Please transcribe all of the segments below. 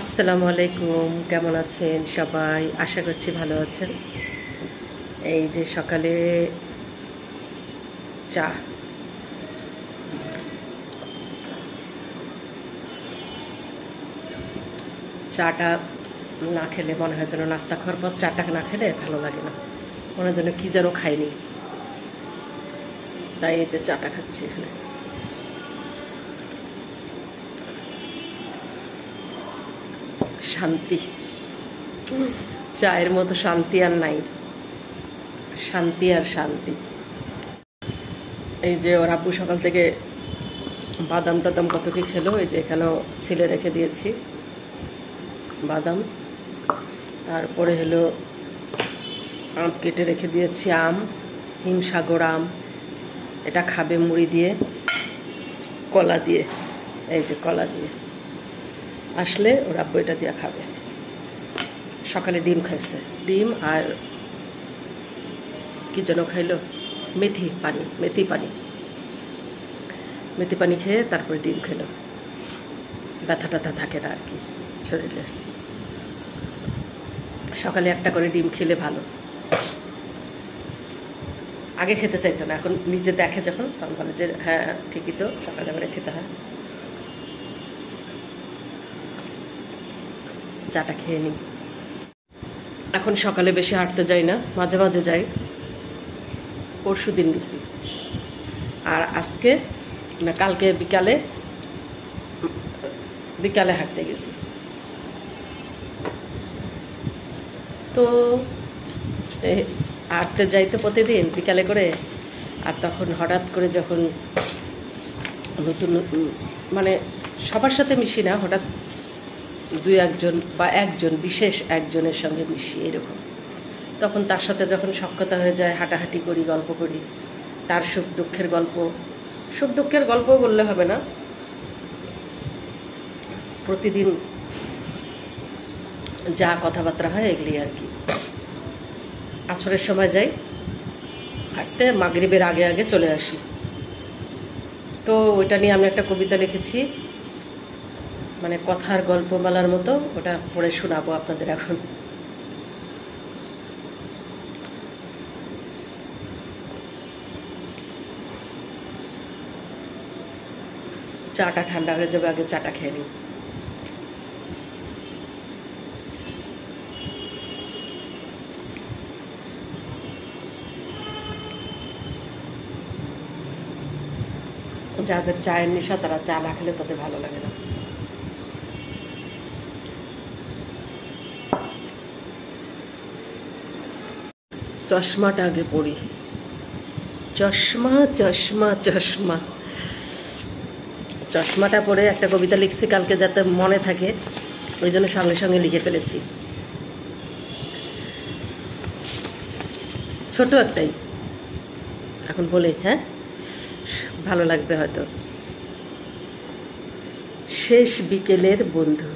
আসসালামু আলাইকুম, কেমন আছেন সবাই? আশা করছি ভালো আছেন। এই যে সকালে চা, চাটা না খেলে মনে হয় যেন নাস্তা খাওয়ার পর চাটা না খেলে ভালো লাগে না, মনে হয় যেন কি যেন খাইনি। তাই এই যে চাটা খাচ্ছি এখানে। শান্তি, চায়ের মতো শান্তি আর নাই। শান্তি আর শান্তি। এই যে ওর আব্বু সকাল থেকে বাদাম টাদাম কত কি খেলো, এই যে এখানেও ছিলে রেখে দিয়েছি বাদাম। তারপরে হলো আম কেটে রেখে দিয়েছি, আম, হিমসাগর আম। এটা খাবে মুড়ি দিয়ে, কলা দিয়ে। এই যে কলা দিয়ে আসলে ওর আব্বু এটা দিয়ে খাবে। সকালে ডিম খাইছে, ডিম আর কি যেন খাইলো, মেথি পানি। মেথি পানি খেয়ে তারপরে ডিম খেলো। ব্যথা ট্যাথা থাকে না আর কি শরীরে। সকালে একটা করে ডিম খেলে ভালো। আগে খেতে চাইতো না, এখন নিজে দেখে যখন তখন বলে যে হ্যাঁ ঠিকই তো, সকালে করে খেতে হয়। চাটা খেয়ে নিই। এখন সকালে বেশি হাঁটতে যাই না, মাঝে মাঝে যাই। পরশু দিন গেছি, আর আজকে না কালকে বিকালে বিকালে হাঁটতে গেছি। তো হাঁটতে যাইতো প্রতিদিন বিকালে করে। আর তখন হঠাৎ করে যখন নতুন নতুন মানে সবার সাথে মিশি না, হঠাৎ দুই একজন বা একজন বিশেষ একজনের সঙ্গে মিশি এরকম, তখন তার সাথে যখন সখ্যতা হয়ে যায়, হাঁটাহাঁটি করি, গল্প করি, তার সুখ দুঃখের গল্প বললে হবে না, প্রতিদিন যা কথাবার্তা হয় এগুলি আর কি। আছরের সময় যাই হাঁটতে, মাগরিবের আগে আগে চলে আসি। তো ওইটা নিয়ে আমি একটা কবিতা লিখেছি, মানে কথার গল্পমালার মতো। ওটা পড়ে শোনাবো আপনাদের এখন। চাটা ঠান্ডা হয়ে যাবে, আগে চাটা খেয়ে নিই। যাদের চায়ের নেশা তারা চা না খেলে তাদের ভালো লাগে না। চশমাটা আগে পড়ি। চশমা চশমা চশমা, চশমাটা পরে একটা কবিতা লিখছি কালকে, যাতে মনে থাকে, ওই জন্য সঙ্গে সঙ্গে লিখে ফেলেছি। ছোট একটাই, এখন বলে হ্যাঁ ভালো লাগবে হয়তো। শেষ বিকেলের বন্ধু,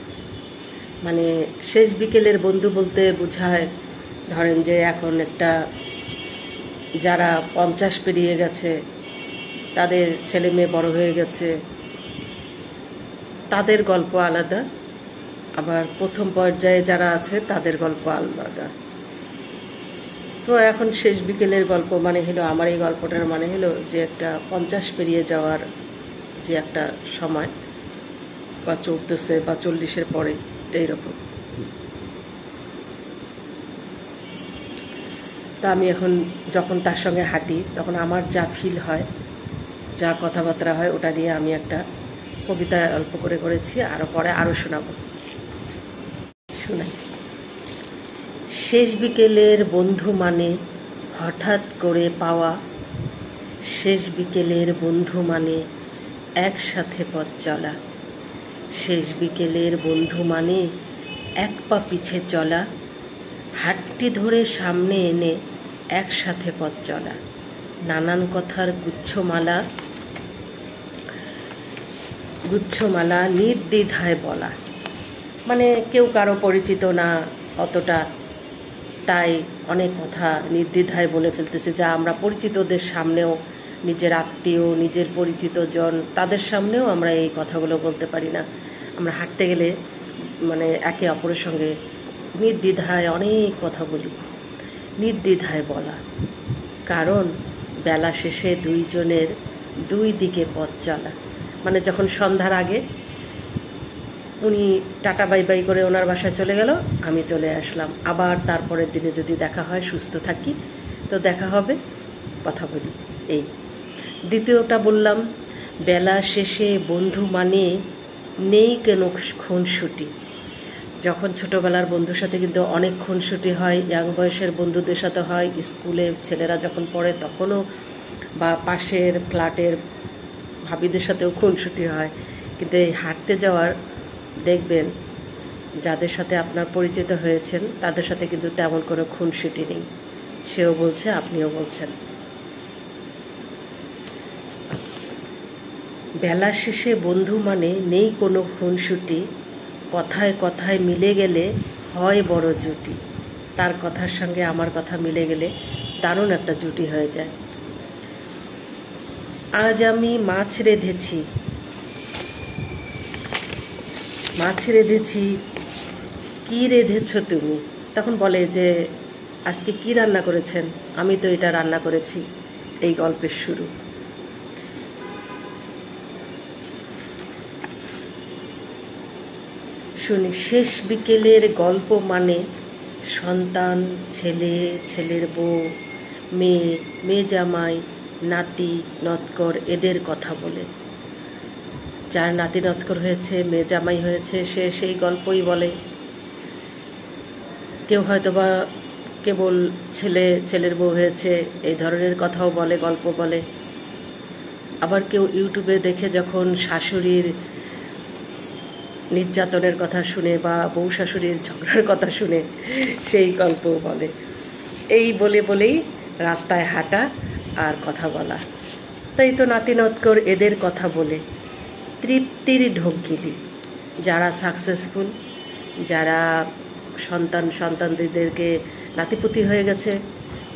মানে শেষ বিকেলের বন্ধু বলতে বোঝায়, ধরেন যে এখন একটা যারা 50 পেরিয়ে গেছে, তাদের ছেলে মেয়ে বড় হয়ে গেছে, তাদের গল্প আলাদা। আবার প্রথম পর্যায়ে যারা আছে তাদের গল্প আলাদা। তো এখন শেষ বিকেলের গল্প মানে হলো, আমার এই গল্পটার মানে হলো যে একটা 50 পেরিয়ে যাওয়ার যে একটা সময়, বা চলতেছে বা 40-এর পরে, এইরকম। তা আমি এখন যখন তার সঙ্গে হাঁটি, তখন আমার যা ফিল হয়, যা কথাবার্তা হয়, ওটা নিয়ে আমি একটা কবিতা অল্প করে করেছি, আরও পরে আরও শোনাবো। শোনাই। শেষ বিকেলের বন্ধু মানে হঠাৎ করে পাওয়া, শেষ বিকেলের বন্ধু মানে একসাথে পথ চলা, শেষ বিকেলের বন্ধু মানে এক পা পিছে চলা, হাতটি ধরে সামনে এনে একসাথে পথ চলা, নানান কথার গুচ্ছমালা নির্দ্বিধায় বলা। মানে কেউ কারো পরিচিত না অতটা, তাই অনেক কথা নির্দ্বিধায় বলে ফেলতেছে, যা আমরা পরিচিতদের সামনেও, নিজের আত্মীয়, নিজের পরিচিত জন, তাদের সামনেও আমরা এই কথাগুলো বলতে পারি না। আমরা হাঁটতে গেলে মানে একে অপরের সঙ্গে নির্দ্বিধায় অনেক কথা বলি, নির্দ্বিধায় বলা, কারণ বেলা শেষে দুইজনের দুই দিকে পথ চলা। মানে যখন সন্ধ্যার আগে উনি টাটা বাই বাই করে ওনার বাসায় চলে গেল, আমি চলে আসলাম, আবার তারপরের দিনে যদি দেখা হয়, সুস্থ থাকি তো দেখা হবে, কথা বলি। এই দ্বিতীয়টা বললাম, বেলা শেষে বন্ধু মানে নেই কেন খুনসুটি। যখন ছোটোবেলার বন্ধুর সাথে কিন্তু অনেক খুনসুটি হয়, ইয়াং বয়সের বন্ধুদের সাথে হয়, স্কুলে ছেলেরা যখন পড়ে তখনও, বা পাশের ফ্ল্যাটের ভাবিদের সাথেও খুনসুটি হয়। কিন্তু এই হাঁটতে যাওয়ার দেখবেন যাদের সাথে আপনার পরিচিত হয়েছেন তাদের সাথে কিন্তু তেমন কোনো খুনসুটি নেই। সেও বলছে, আপনিও বলছেন। বেলা শেষে বন্ধু মানে নেই কোনো খুনসুটি, কথায় কথায় মিলে গেলে হয় বড় জুটি। তার কথার সঙ্গে আমার কথা মিলে গেলে দারুণ একটা জুটি হয়ে যায়। আজ আমি মাছ রেঁধেছি, মাছ রেঁধেছি, কী রেঁধেছ তুমি? তখন বলে যে আজকে কি রান্না করেছেন? আমি তো এটা রান্না করেছি। এই গল্পের শুরু। শুনি, শেষ বিকেলের গল্প মানে সন্তান, ছেলে, ছেলের বউ, মেয়ে, মেয়ে জামাই, নাতি নৎকর, এদের কথা বলে। যার নাতি নৎকর হয়েছে, মেয়ে জামাই হয়েছে, সে সেই গল্পই বলে। কেউ হয়তো বা কেবল ছেলে, ছেলের বউ হয়েছে, এই ধরনের কথাও বলে, গল্প বলে। আবার কেউ ইউটিউবে দেখে যখন শাশুড়ির নির্যাতনের কথা শুনে বা বউ শাশুড়ির ঝগড়ার কথা শুনে সেই গল্পও বলে। এই বলে বলেই রাস্তায় হাঁটা আর কথা বলা। তাই তো নাতি নৎকর এদের কথা বলে তৃপ্তির ঢোক গিলি। যারা সাকসেসফুল, যারা সন্তানদেরকে নাতিপুতি হয়ে গেছে,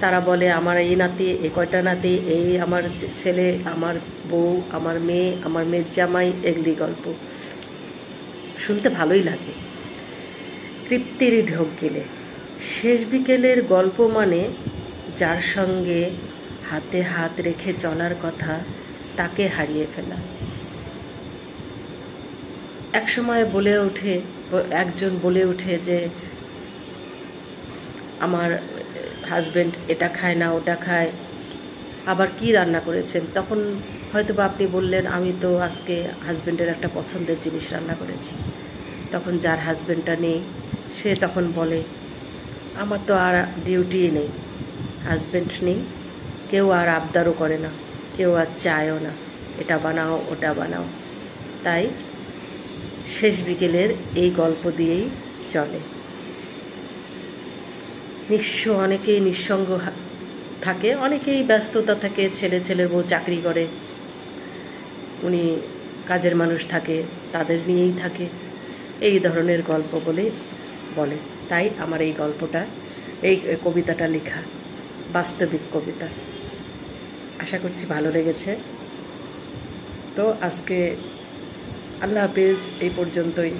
তারা বলে আমার এই নাতি, এই কয়টা নাতি, এই আমার ছেলে, আমার বউ, আমার মেয়ে, আমার মেয়ের জামাই, এগুলি গল্প শুনতে ভালোই লাগে। তৃপ্তির ঢোক গেলে। শেষ বিকেলের গল্প মানে যার সঙ্গে হাতে হাত রেখে চলার কথা তাকে হারিয়ে ফেলা। একসময় একজন বলে ওঠে যে আমার হাজব্যান্ড এটা খায় না, ওটা খায়, আবার কি রান্না করেছেন? তখন হয়তো বা আপনি বললেন আমি তো আজকে হাজব্যান্ডের একটা পছন্দের জিনিস রান্না করেছি। তখন যার হাজব্যান্ডটা নেই সে তখন বলে আমার তো আর ডিউটি নেই, হাজব্যান্ড নেই, কেউ আর আবদারও করে না, কেউ আর চায়ও না এটা বানাও ওটা বানাও। তাই শেষ বিকেলের এই গল্প দিয়েই চলে। অনেকেই নিঃসঙ্গ থাকে, অনেকেই ব্যস্ততা থাকে, ছেলের বউ চাকরি করে, উনি কাজের মানুষ থাকে, তাদের নিয়েই থাকে, এই ধরনের গল্প বলে। তাই আমার এই গল্পটা, এই কবিতাটা লেখা বাস্তবিক কবিতা। আশা করছি ভালো লেগেছে। তো আজকে আল্লাহ হাফেজ, এই পর্যন্তই।